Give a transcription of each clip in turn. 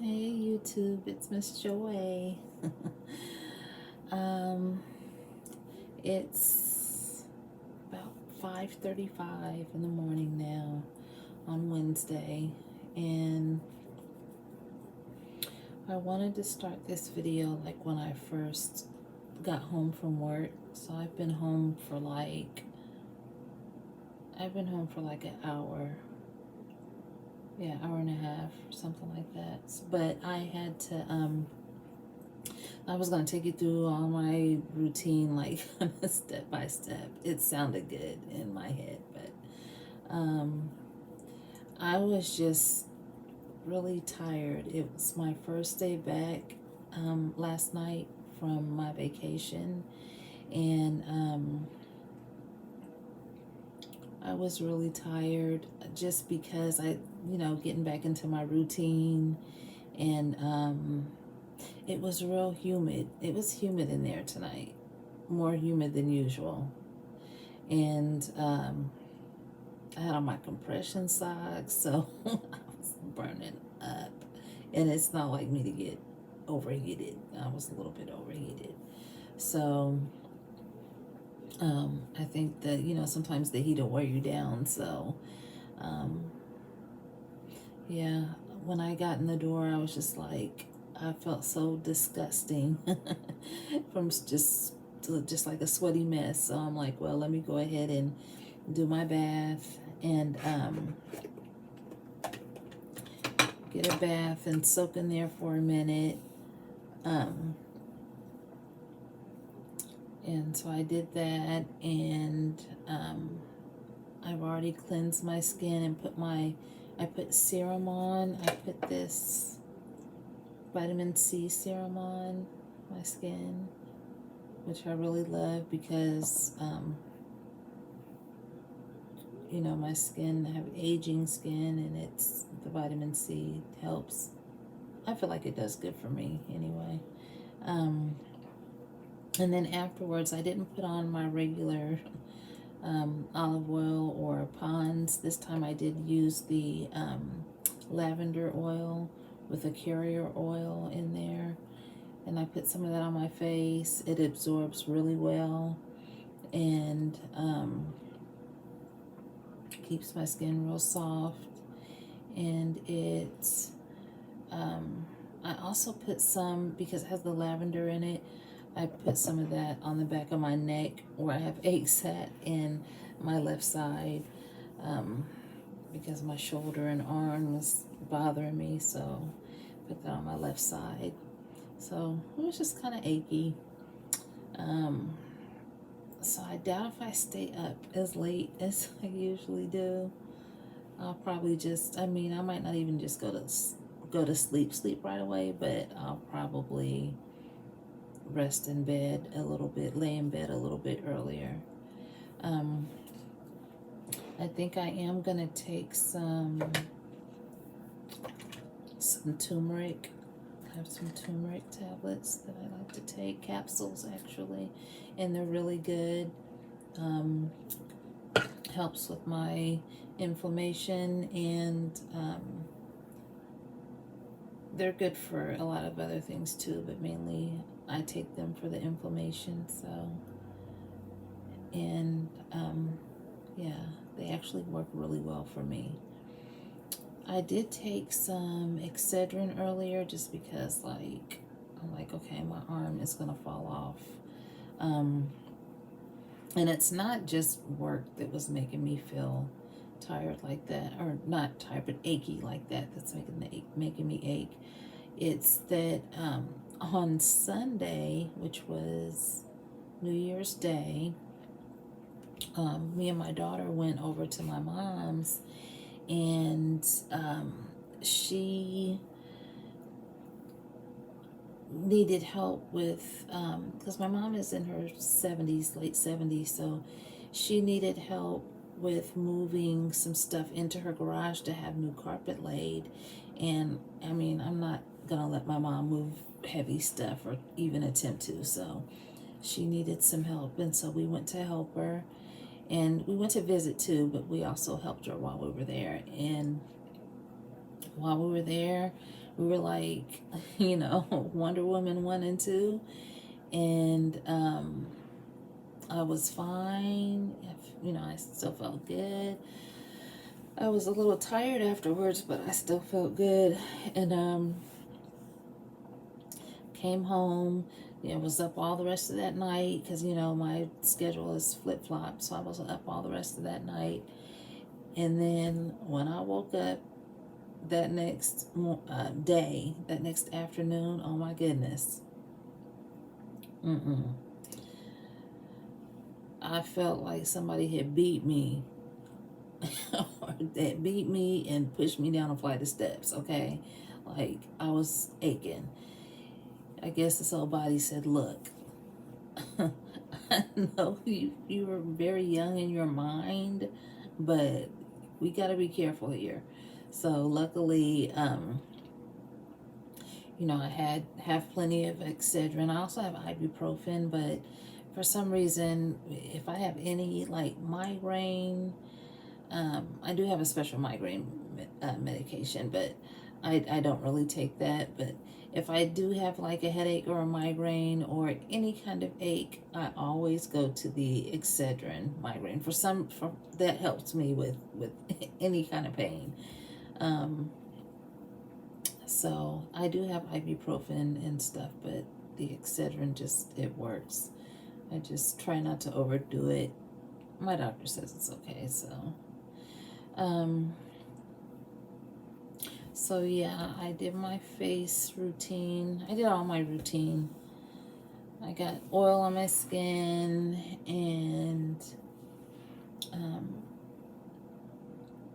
Hey YouTube, it's Miss Joy. um, it's about 5:35 in the morning now on Wednesday, and I wanted to start this video like when I first got home from work. So I've been home for like an hour, yeah, hour and a half, or something like that. But I was gonna take you through all my routine, like step by step. It sounded good in my head, but I was just really tired. It was my first day back last night from my vacation, and I was really tired just because getting back into my routine, and it was real humid. It was humid in there tonight, more humid than usual. And I had on my compression socks, so I was burning up. And it's not like me to get overheated. I was a little bit overheated. So I think that, sometimes the heat will wear you down. So um, yeah, when I got in the door, I was just like, I felt so disgusting from just like a sweaty mess. So I'm like, well, let me go ahead and do my bath and get a bath and soak in there for a minute. Um, and so I did that, and I've already cleansed my skin and I put serum on. I put this vitamin C serum on my skin, which I really love because, my skin, I have aging skin, and the vitamin C helps. I feel like it does good for me anyway. And then afterwards, I didn't put on my regular olive oil or Pond's. This time I did use the lavender oil with a carrier oil in there. And I put some of that on my face. It absorbs really well and keeps my skin real soft. And I also put some, because it has the lavender in it, I put some of that on the back of my neck where I have aches at in my left side, because my shoulder and arm was bothering me, so put that on my left side. So it was just kind of achy. So I doubt if I stay up as late as I usually do. I'll probably I might not even just go to sleep right away, but I'll probably rest in bed a little bit, lay in bed a little bit earlier. I think I am gonna take some turmeric. I have some turmeric tablets that I like to take, capsules actually, and they're really good. Helps with my inflammation, and they're good for a lot of other things too, but mainly I take them for the inflammation. So, and yeah, they actually work really well for me. I did take some Excedrin earlier just because, like, I'm like, okay, my arm is gonna fall off. And it's not just work that was making me feel tired like that, or not tired, but achy like that. That's making me ache. It's that on Sunday, which was New Year's Day, me and my daughter went over to my mom's, and she needed help with, because my mom is in her 70s, late 70s, so she needed help with moving some stuff into her garage to have new carpet laid. And I mean, I'm not gonna let my mom move heavy stuff or even attempt to, so she needed some help, and so we went to help her. And we went to visit too, but we also helped her while we were there. And while we were there, We were like, Wonder Woman 1 and 2. And I was fine. I still felt good. I was a little tired afterwards, but I still felt good. And came home. Was up all the rest of that night because, my schedule is flip-flop. So I was up all the rest of that night. And then when I woke up that next day, that next afternoon, oh my goodness. I felt like somebody had beat me or that beat me and pushed me down a flight of steps, okay? Like, I was aching. I guess this old body said, look, I know you were very young in your mind, but we got to be careful here. So luckily, I have plenty of Excedrin. I also have ibuprofen, but for some reason, if I have any like migraine, I do have a special migraine medication, but I don't really take that. But if I do have like a headache or a migraine or any kind of ache, I always go to the Excedrin migraine. For that helps me with any kind of pain. So I do have ibuprofen and stuff, but the Excedrin it works. I just try not to overdo it. My doctor says it's okay, so. So yeah, I did my face routine. I did all my routine. I got oil on my skin, and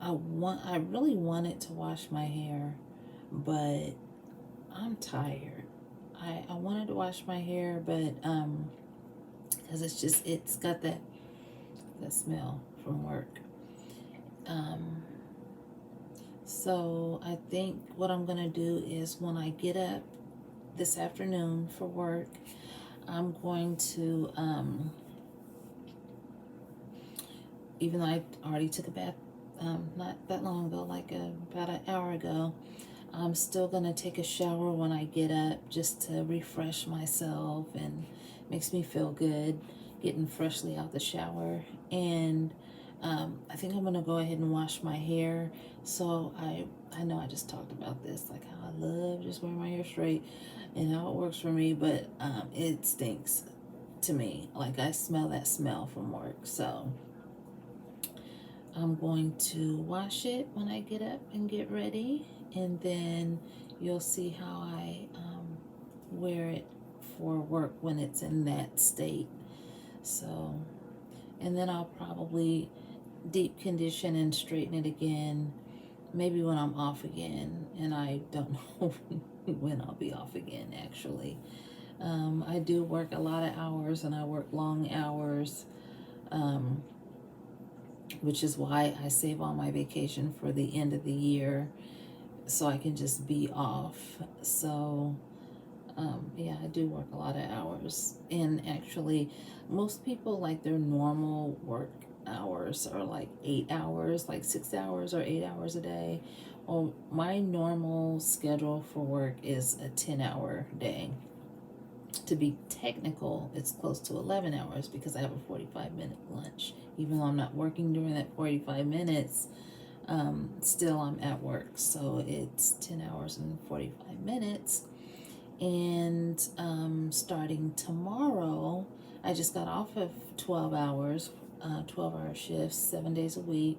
I really wanted to wash my hair, but I'm tired. I wanted to wash my hair, but because it's got that smell from work. So I think what I'm gonna do is when I get up this afternoon for work, I'm going to even though I already took a bath not that long ago, like about an hour ago, I'm still gonna take a shower when I get up just to refresh myself, and makes me feel good getting freshly out the shower. And I think I'm gonna go ahead and wash my hair. So I know I just talked about this, like how I love just wearing my hair straight and how it works for me, but it stinks to me. Like, I smell that smell from work. So I'm going to wash it when I get up and get ready, and then you'll see how I wear it for work when it's in that state. So, and then I'll probably deep condition and straighten it again, maybe when I'm off again, and I don't know when I'll be off again, actually. I do work a lot of hours, and I work long hours, which is why I save all my vacation for the end of the year so I can just be off. So yeah, I do work a lot of hours, and actually most people, like, their normal work hours are like 8 hours, like 6 hours or 8 hours a day. Well, my normal schedule for work is a 10-hour day. To be technical, it's close to 11 hours because I have a 45-minute lunch. Even though I'm not working during that 45 minutes, still I'm at work. So it's 10 hours and 45 minutes. And starting tomorrow, I just got off of 12 hours, 12-hour shifts, 7 days a week.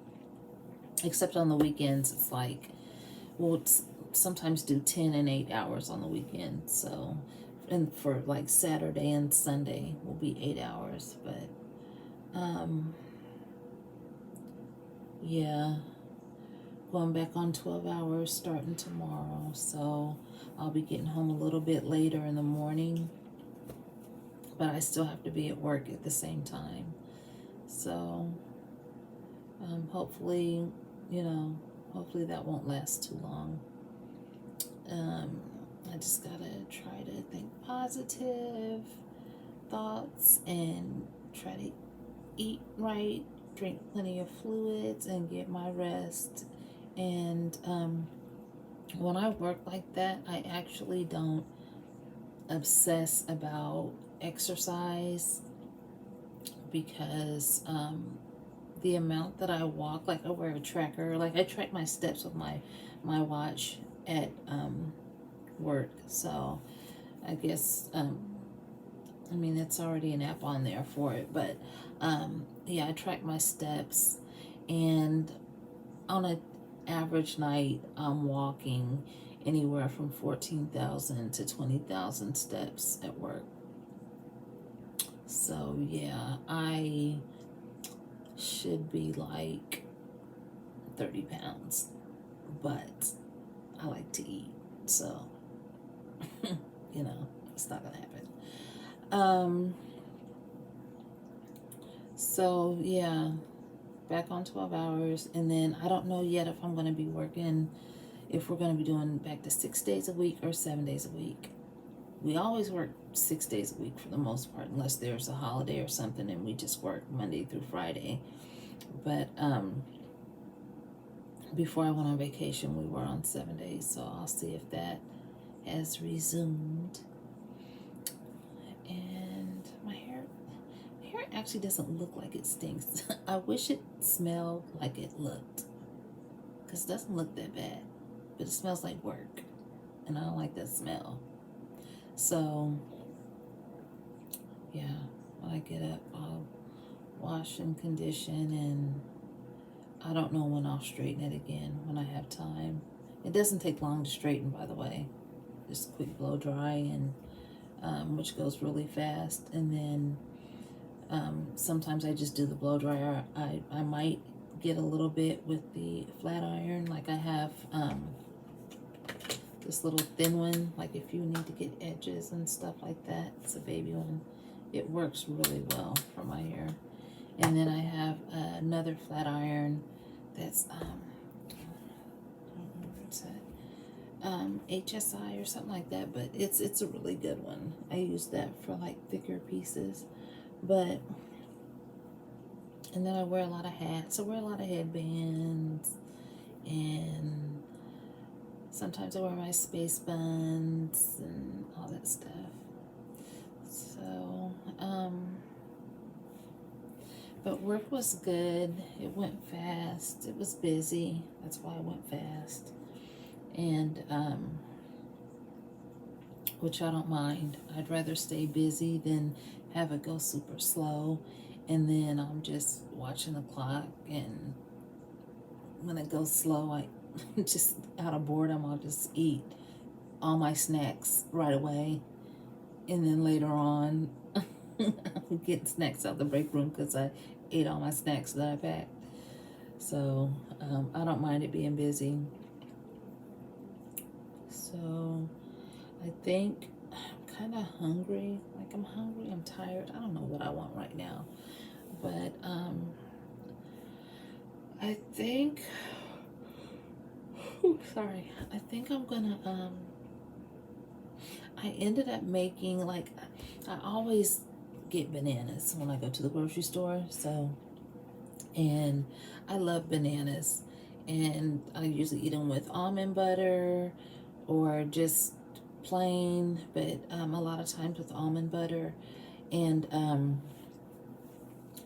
Except on the weekends, it's like, we'll sometimes do 10 and 8 hours on the weekend. So, and for like Saturday and Sunday will be 8 hours. But yeah, going back on 12 hours starting tomorrow. So I'll be getting home a little bit later in the morning, but I still have to be at work at the same time. So hopefully, hopefully that won't last too long. I just gotta try to think positive thoughts and try to eat right, drink plenty of fluids, and get my rest. And when I work like that, I actually don't obsess about exercise because the amount that I walk, like I wear a tracker, like I track my steps with my watch at work. So I guess I mean it's already an app on there for it, but yeah, I track my steps, and on an average night, I'm walking anywhere from 14,000 to 20,000 steps at work. So yeah, I should be like 30 pounds, but I like to eat, so you know, it's not gonna happen. Um, so yeah, back on 12 hours, and then I don't know yet if I'm gonna be working, if we're gonna be doing back to 6 days a week or 7 days a week. We always work 6 days a week for the most part, unless there's a holiday or something, and we just work Monday through Friday. But before I went on vacation, we were on 7 days, so I'll see if that has resumed. And my hair actually doesn't look like it stinks. I wish it smelled like it looked, because it doesn't look that bad, but it smells like work, and I don't like that smell. So yeah, when I get up, I'll wash and condition, and I don't know when I'll straighten it again when I have time. It doesn't take long to straighten, by the way. Just quick blow dry, and which goes really fast. And then sometimes I just do the blow dryer. I might get a little bit with the flat iron. Like I have this little thin one, like if you need to get edges and stuff like that. It's a baby one. It works really well for my hair. And then I have another flat iron that's I don't remember what it's HSI or something like that, but it's a really good one. I use that for like thicker pieces. But and then I wear a lot of hats. I wear a lot of headbands, and sometimes I wear my space buns and all that stuff. So but work was good. It went fast. It was busy. That's why it went fast. And which I don't mind. I'd rather stay busy than have it go super slow, and then I'm just watching the clock, and when it goes slow, I just out of boredom, I'll just eat all my snacks right away, and then later on I'll get snacks out the break room because I ate all my snacks that I packed. So I don't mind it being busy. So I think I'm kind of hungry. Like I'm hungry, I'm tired. I don't know what I want right now. But I think, sorry, I think I'm gonna, I ended up making, like, I always get bananas when I go to the grocery store. So, and I love bananas. And I usually eat them with almond butter or just plain, but a lot of times with almond butter. And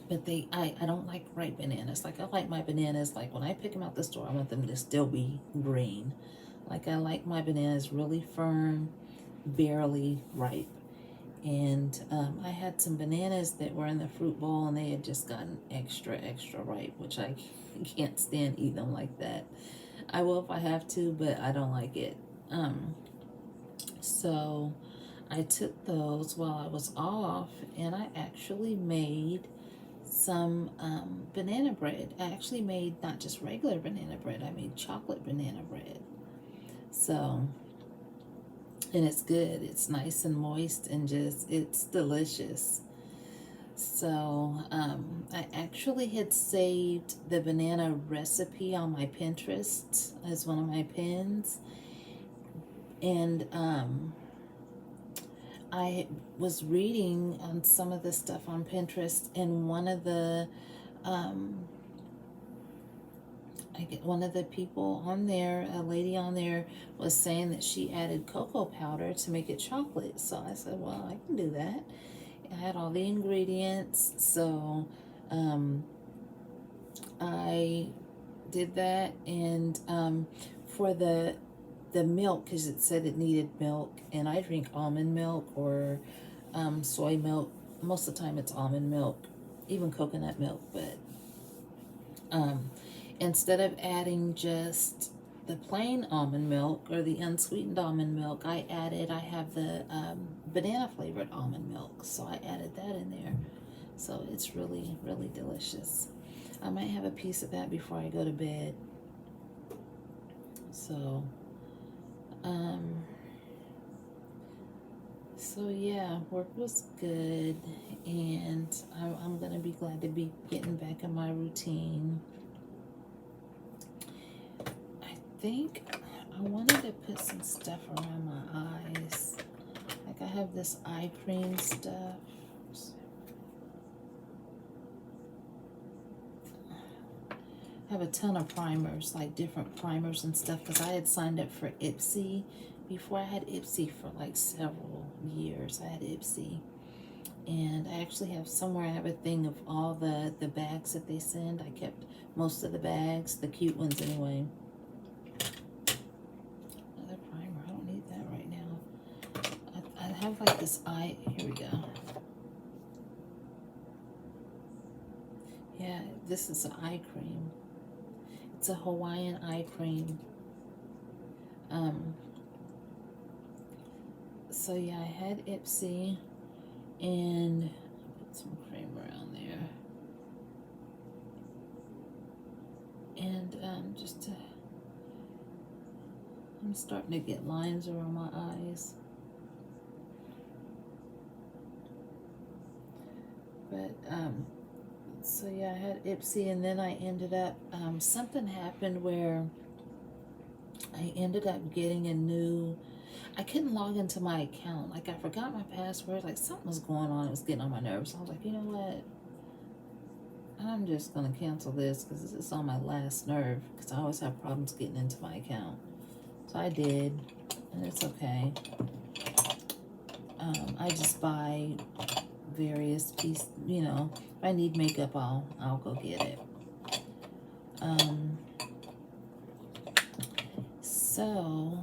but I don't like ripe bananas. Like I like my bananas, like when I pick them out the store, I want them to still be green. Like I like my bananas really firm, barely ripe. And I had some bananas that were in the fruit bowl, and they had just gotten extra ripe, which I can't stand eating them like that. I will if I have to, but I don't like it. So I took those while I was off, and I actually made some banana bread. I actually made not just regular banana bread, I made chocolate banana bread. So, and it's good. It's nice and moist, and just, it's delicious. So, I actually had saved the banana recipe on my Pinterest as one of my pins. And I was reading on some of the stuff on Pinterest, and one of the I get one of the people on there, a lady on there, was saying that she added cocoa powder to make it chocolate. So I said, well, I can do that. I had all the ingredients, so I did that. And for the milk, because it said it needed milk, and I drink almond milk or soy milk. Most of the time it's almond milk, even coconut milk. But instead of adding just the plain almond milk or the unsweetened almond milk, I have the banana flavored almond milk, so I added that in there. So it's really, really delicious. I might have a piece of that before I go to bed. So, so yeah, work was good, and I'm gonna be glad to be getting back in my routine. I think I wanted to put some stuff around my eyes. Like I have this eye cream stuff. I have a ton of primers, like different primers and stuff, because I had signed up for Ipsy before. I had Ipsy for like several years. I had Ipsy. And I actually have somewhere, I have a thing of all the bags that they send. I kept most of the bags, the cute ones anyway. Another primer. I don't need that right now. I have like this eye. Here we go. Yeah, this is an eye cream. It's a Hawaiian eye cream. So yeah, I had Ipsy, and put some cream around there. And I'm starting to get lines around my eyes. But so yeah, I had Ipsy, and then I ended up something happened where I ended up getting a new. I couldn't log into my account. Like I forgot my password. Like something was going on. It was getting on my nerves. So I was like, you know what? I'm just gonna cancel this because this is on my last nerve. Because I always have problems getting into my account. So I did, and it's okay. I just buy various pieces. You know, if I need makeup, I'll go get it. So.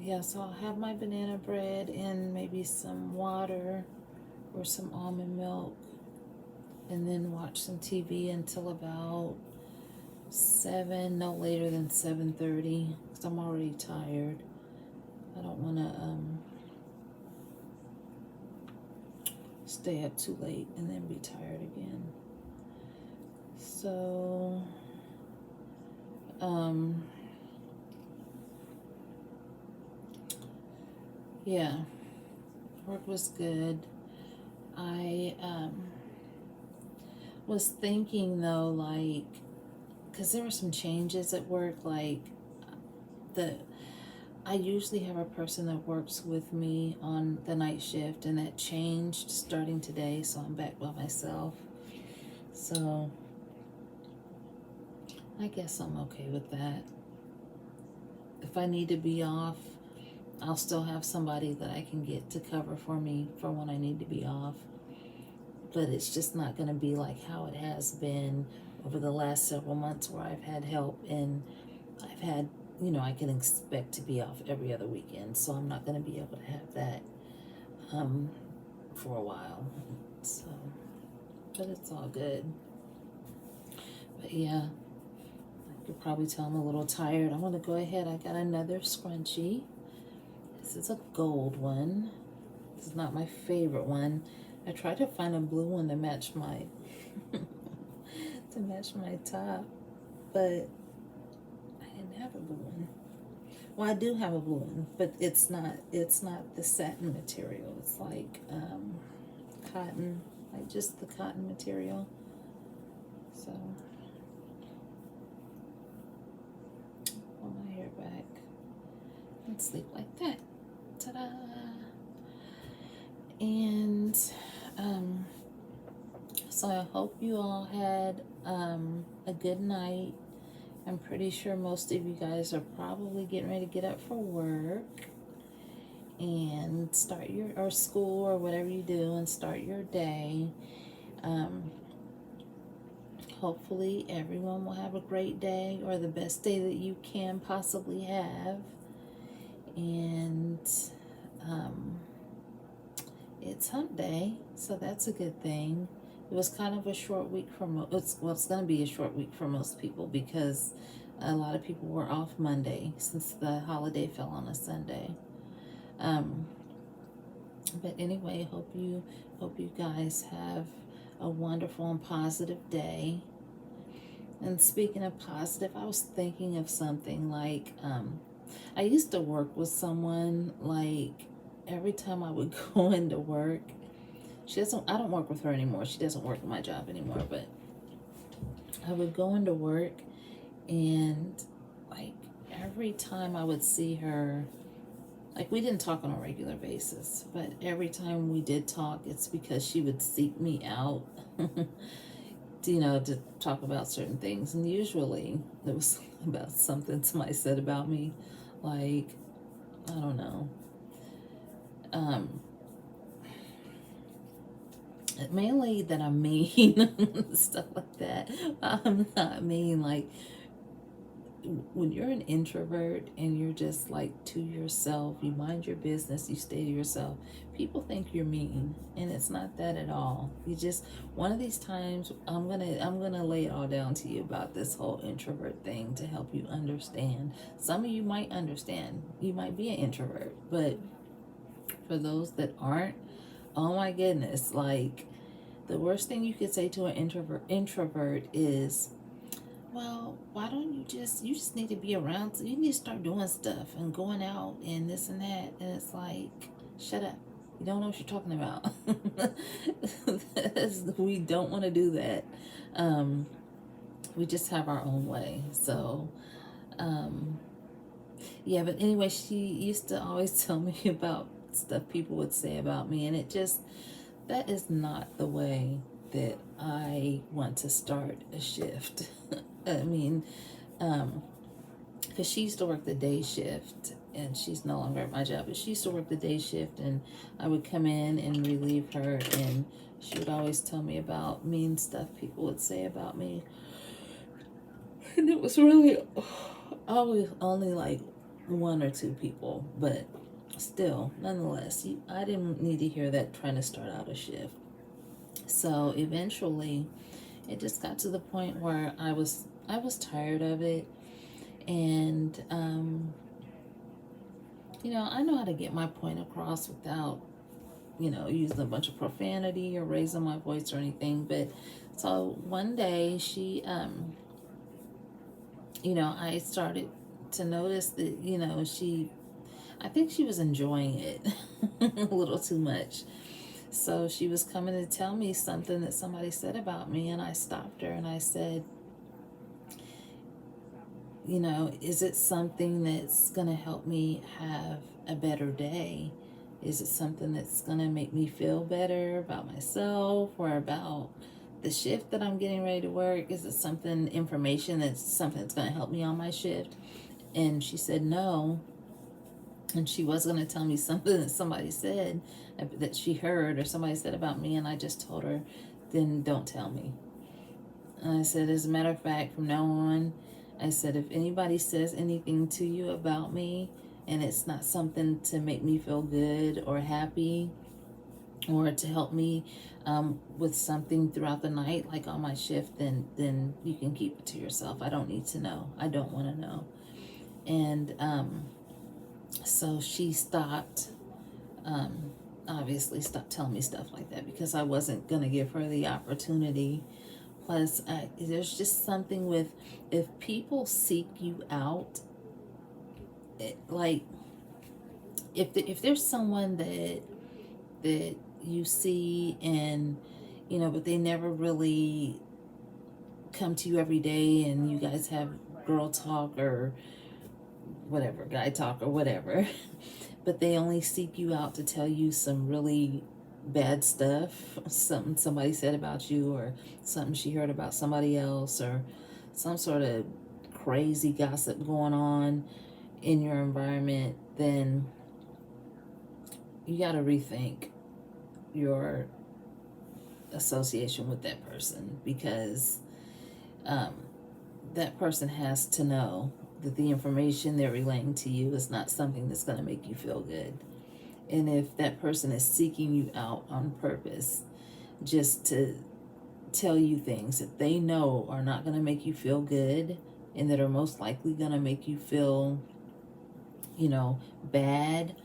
Yeah, so I'll have my banana bread and maybe some water or some almond milk, and then watch some TV until about 7, no later than 7:30, because I'm already tired. I don't want to stay up too late and then be tired again. So, yeah, work was good. I was thinking though, like, because there were some changes at work, like I usually have a person that works with me on the night shift, and that changed starting today, so I'm back by myself. So I guess I'm okay with that. If I need to be off, I'll still have somebody that I can get to cover for me for when I need to be off. But it's just not going to be like how it has been over the last several months, where I've had help, and I've had, you know, I can expect to be off every other weekend. So I'm not going to be able to have that for a while. So, but it's all good. But yeah, you could probably tell I'm a little tired. I'm going to go ahead. I got another scrunchie. This is a gold one. This is not my favorite one. I tried to find a blue one to match my top, but I didn't have a blue one. Well, I do have a blue one, but it's not the satin material. It's like cotton, like just the cotton material. So pull my hair back and sleep like that. Ta-da! And So I hope you all had a good night. I'm pretty sure most of you guys are probably getting ready to get up for work and start your, or school, or whatever you do, and start your day. Um, Hopefully everyone will have a great day, or the best day that you can possibly have. And um, it's hump day, so that's a good thing. It was kind of a short week for it's going to be a short week for most people, because a lot of people were off Monday since the holiday fell on a Sunday. But anyway, hope you guys have a wonderful and positive day. And speaking of positive, I was thinking of something like, I used to work with someone, like, every time I would go into work, I don't work with her anymore. She doesn't work at my job anymore, but I would go into work, and like every time I would see her, like, we didn't talk on a regular basis, but every time we did talk, it's because she would seek me out, to talk about certain things. And usually it was about something somebody said about me, like, I don't know. Mainly that I'm mean, stuff like that. I'm not mean. Like, when you're an introvert and you're just like to yourself, you mind your business, you stay to yourself, people think you're mean, and it's not that at all. You just, one of these times, I'm gonna lay it all down to you about this whole introvert thing to help you understand. Some of you might understand, you might be an introvert, but for those that aren't, oh my goodness, like, the worst thing you could say to an introvert is, well, why don't you just need to be around, so you need to start doing stuff and going out and this and that. And it's like, shut up. You don't know what you're talking about. We don't want to do that. We just have our own way. So, yeah, but anyway, she used to always tell me about stuff people would say about me, and that is not the way that I want to start a shift. I mean, because she used to work the day shift, and she's no longer at my job, but she used to work the day shift, and I would come in and relieve her, and she would always tell me about mean stuff people would say about me. And it was really always only like one or two people, but still, nonetheless, I didn't need to hear that trying to start out a shift. So eventually, it just got to the point where I was tired of it, and I know how to get my point across without using a bunch of profanity or raising my voice or anything. But so one day she I started to notice that I think she was enjoying it a little too much. So she was coming to tell me something that somebody said about me, and I stopped her and I said, is it something that's going to help me have a better day? Is it something that's going to make me feel better about myself or about the shift that I'm getting ready to work? Is it information that's going to help me on my shift? And she said no. And she was going to tell me something that somebody said that she heard or somebody said about me. And I just told her, then don't tell me. And I said, as a matter of fact, from now on, I said, if anybody says anything to you about me and it's not something to make me feel good or happy or to help me with something throughout the night, like on my shift, then you can keep it to yourself. I don't need to know. I don't want to know. And so she stopped, obviously stopped telling me stuff like that, because I wasn't going to give her the opportunity. Plus, there's just something with, if people seek you out, like, if there's someone that you see and, but they never really come to you every day and you guys have girl talk or whatever, guy talk or whatever, but they only seek you out to tell you some really bad stuff, something somebody said about you, or something she heard about somebody else, or some sort of crazy gossip going on in your environment, then you got to rethink your association with that person, because um, that person has to know that the information they're relaying to you is not something that's going to make you feel good. And if that person is seeking you out on purpose just to tell you things that they know are not going to make you feel good, and that are most likely going to make you feel, bad,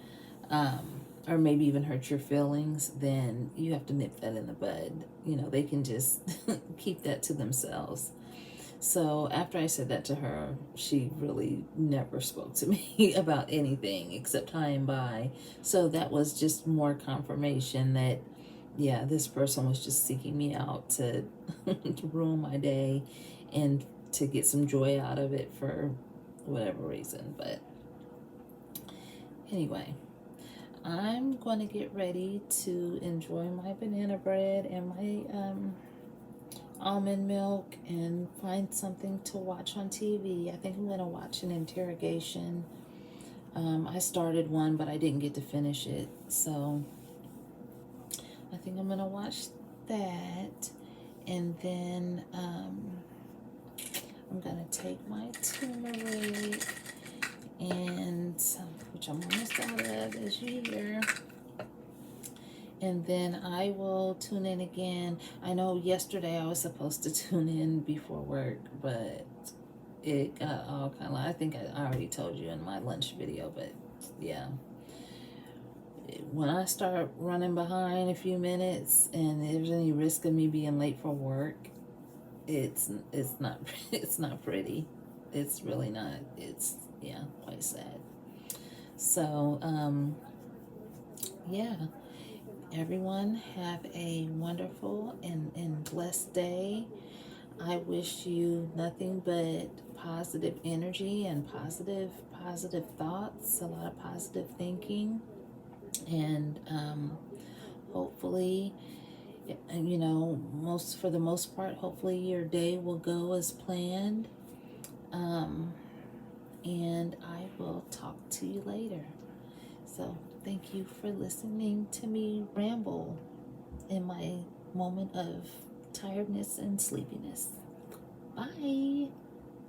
or maybe even hurt your feelings, then you have to nip that in the bud. They can just keep that to themselves. So after I said that to her, she really never spoke to me about anything except hi and bye. So that was just more confirmation that, yeah, this person was just seeking me out to, to ruin my day and to get some joy out of it for whatever reason. But anyway, I'm going to get ready to enjoy my banana bread and my almond milk and find something to watch on TV. I think I'm going to watch an interrogation. I started one, but I didn't get to finish it. So I think I'm going to watch that. And then I'm going to take my turmeric, and which I'm almost out of, as you hear. And then I will tune in again. I know yesterday I was supposed to tune in before work, but it got all kind of, I think I already told you in my lunch video, but yeah. When I start running behind a few minutes and there's any risk of me being late for work, it's not it's not pretty. It's really not. It's, yeah, quite sad. So yeah. Everyone have a wonderful and blessed day. I wish you nothing but positive energy and positive thoughts, a lot of positive thinking, and hopefully, for the most part, hopefully your day will go as planned. And I will talk to you later. So thank you for listening to me ramble in my moment of tiredness and sleepiness. Bye.